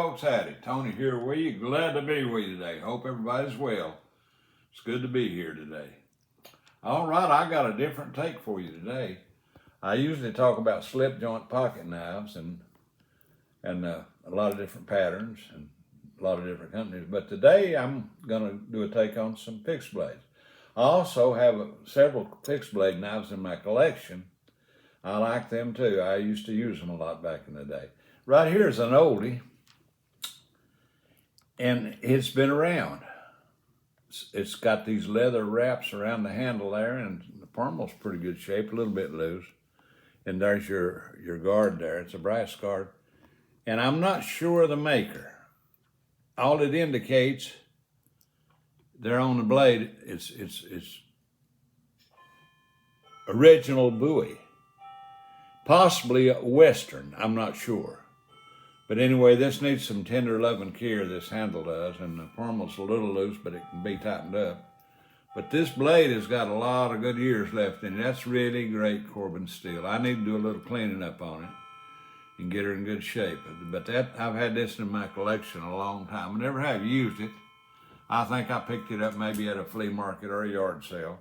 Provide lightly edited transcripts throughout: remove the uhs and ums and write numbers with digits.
Folks, howdy. Tony here with you. Glad to be with you today. Hope everybody's well. It's good to be here today. All right, I got a different take for you today. I usually talk about slip joint pocket knives and a lot of different patterns and a lot of different companies. But today I'm going to do a take on some fixed blades. I also have several fixed blade knives in my collection. I like them too. I used to use them a lot back in the day. Right here is an oldie. And it's been around. It's got these leather wraps around the handle there, and the pommel's pretty good shape, a little bit loose. And there's your guard there. It's a brass guard. And I'm not sure of the maker. All it indicates there on the blade, it's original Bowie. Possibly a Western, I'm not sure. But anyway, this needs some tender loving care, this handle does, and the pommel's a little loose, but it can be tightened up. But this blade has got a lot of good years left in it. That's really great Corbin steel. I need to do a little cleaning up on it and get her in good shape. But I've had this in my collection a long time. I never have used it. I think I picked it up maybe at a flea market or a yard sale.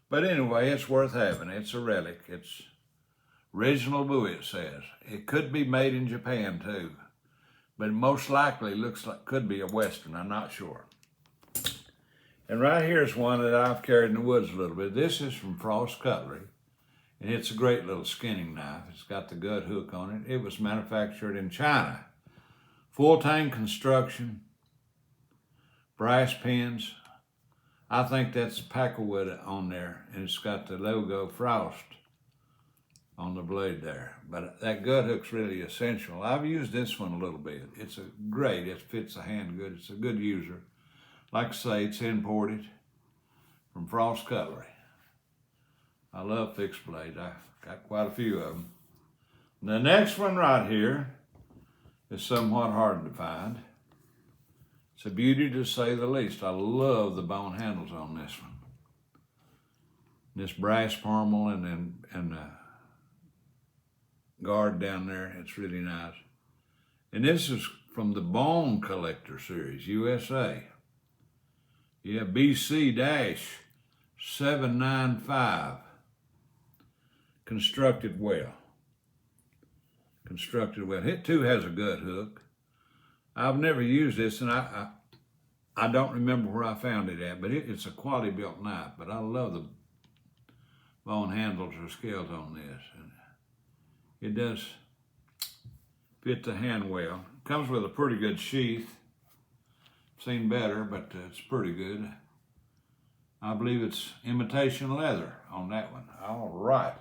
But anyway, it's worth having. It's a relic. It's original Bowie, it says. It could be made in Japan too, but most likely looks like could be a Western. I'm not sure. And right here's one that I've carried in the woods a little bit. This is from Frost Cutlery, and it's a great little skinning knife. It's got the gut hook on it. It was manufactured in China. Full tang construction, brass pins. I think that's Packwood on there, and it's got the logo Frost on the blade there. But that gut hook's really essential. I've used this one a little bit. It's great. It fits the hand good. It's a good user. Like I say, it's imported from Frost Cutlery. I love fixed blades. I've got quite a few of them. The next one right here is somewhat hard to find. It's a beauty to say the least. I love the bone handles on this one. This brass pommel and guard down there, it's really nice. And this is from the Bone Collector series, USA. Yeah, BC-795. Constructed well. Constructed well. It too has a gut hook. I've never used this, and I don't remember where I found it at, but it's a quality built knife. But I love the bone handles or scales on this. And it does fit the hand well. It comes with a pretty good sheath. Seen better, but it's pretty good. I believe it's imitation leather on that one. All right.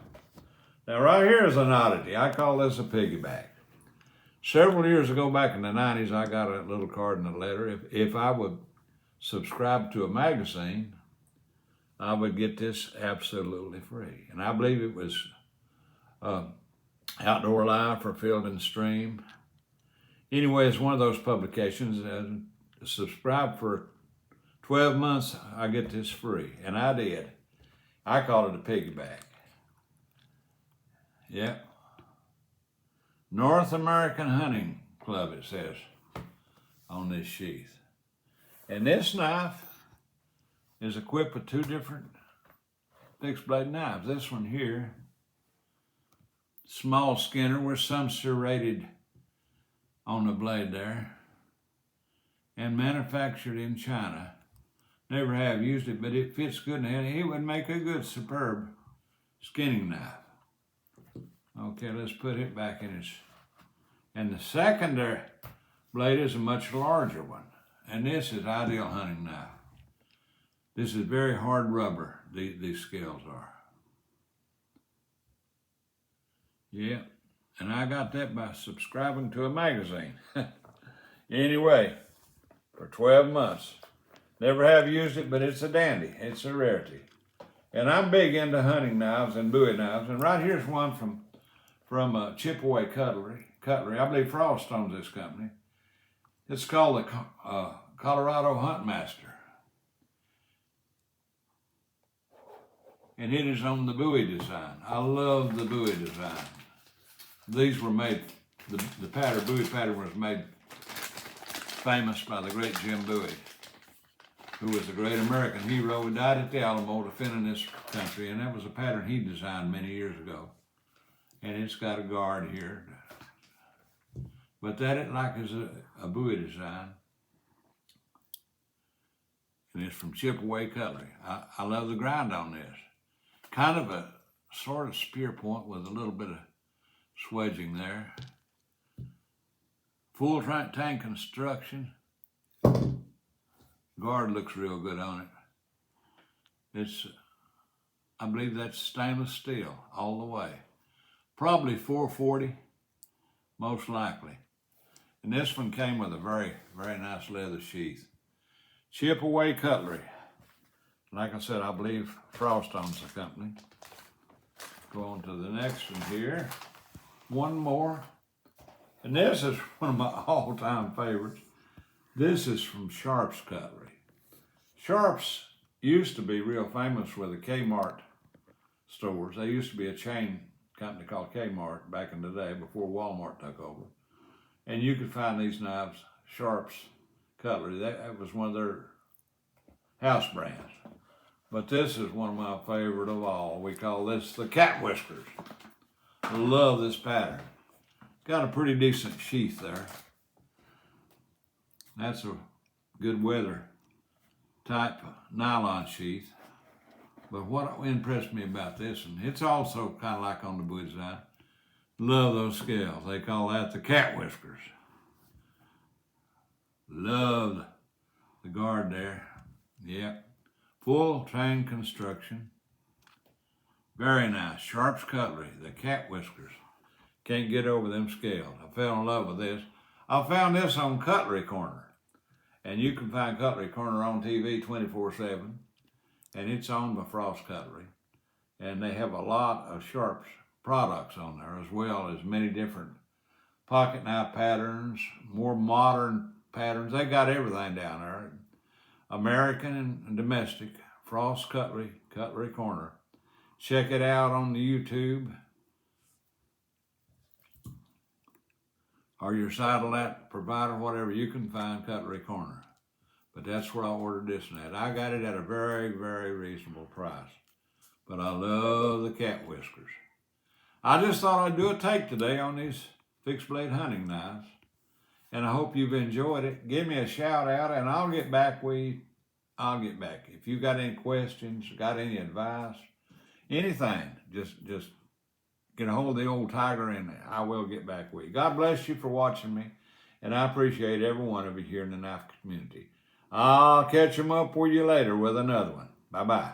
Now right here is an oddity. I call this a piggyback. Several years ago, back in the 90s, I got a little card and a letter. If I would subscribe to a magazine, I would get this absolutely free. And I believe it was Outdoor Life or Field and Stream. Anyway, it's one of those publications. Subscribe for 12 months, I get this free. And I did. I call it a piggyback. Yep. North American Hunting Club, it says on this sheath. And this knife is equipped with two different fixed blade knives. This one here, small skinner with some serrated on the blade there, and manufactured in China. Never have used it, but it fits good in the hand. It would make a good superb skinning knife. Okay, let's put it back in its, and the secondary blade is a much larger one, and this is ideal hunting knife. This is very hard rubber, these scales are. Yeah, and I got that by subscribing to a magazine. Anyway, for 12 months. Never have used it, but it's a dandy. It's a rarity. And I'm big into hunting knives and Bowie knives. And right here's one from Chipaway Cutlery. I believe Frost owns this company. It's called the Colorado Huntmaster. And it is on the Bowie design. I love the Bowie design. These were made, the pattern, Bowie pattern was made famous by the great Jim Bowie, who was a great American hero who died at the Alamo defending this country, and that was a pattern he designed many years ago. And it's got a guard here, but that is a Bowie design, and it's from Chip-Away Cutlery. I love the grind on this. Kind of a sort of spear point with a little bit of swedging there. Full tank construction. Guard looks real good on it. I believe that's stainless steel all the way. Probably 440, most likely. And this one came with a very, very nice leather sheath. Chip-Away Cutlery. Like I said, I believe Frost owns the company. Go on to the next one here. One more. And this is one of my all-time favorites. This is from Sharp's Cutlery. Sharp's used to be real famous with the Kmart stores. They used to be a chain company called Kmart back in the day before Walmart took over. And you could find these knives, Sharp's Cutlery. That was one of their house brands. But this is one of my favorite of all. We call this the cat whiskers. I love this pattern. Got a pretty decent sheath there. That's a good weather type nylon sheath. But what impressed me about this, and it's also kind of like on the Bowie design, love those scales. They call that the cat whiskers. Love the guard there. Yep. Full chain construction. Very nice. Sharp's Cutlery, the cat whiskers. Can't get over them scales. I fell in love with this. I found this on Cutlery Corner. And you can find Cutlery Corner on TV 24/7. And it's owned by Frost Cutlery. And they have a lot of Sharp's products on there, as well as many different pocket knife patterns, more modern patterns. They got everything down there. American and domestic. Frost Cutlery, Cutlery Corner. Check it out on the YouTube. Or your satellite provider, whatever, you can find Cutlery Corner. But that's where I ordered this and that. I got it at a very, very reasonable price. But I love the cat whiskers. I just thought I'd do a take today on these fixed blade hunting knives. And I hope you've enjoyed it. Give me a shout out and I'll get back with you. I'll get back. If you got any questions, got any advice, anything, just get a hold of the old tiger and I will get back with you. God bless you for watching me. And I appreciate every one of you here in the knife community. I'll catch them up with you later with another one. Bye-bye.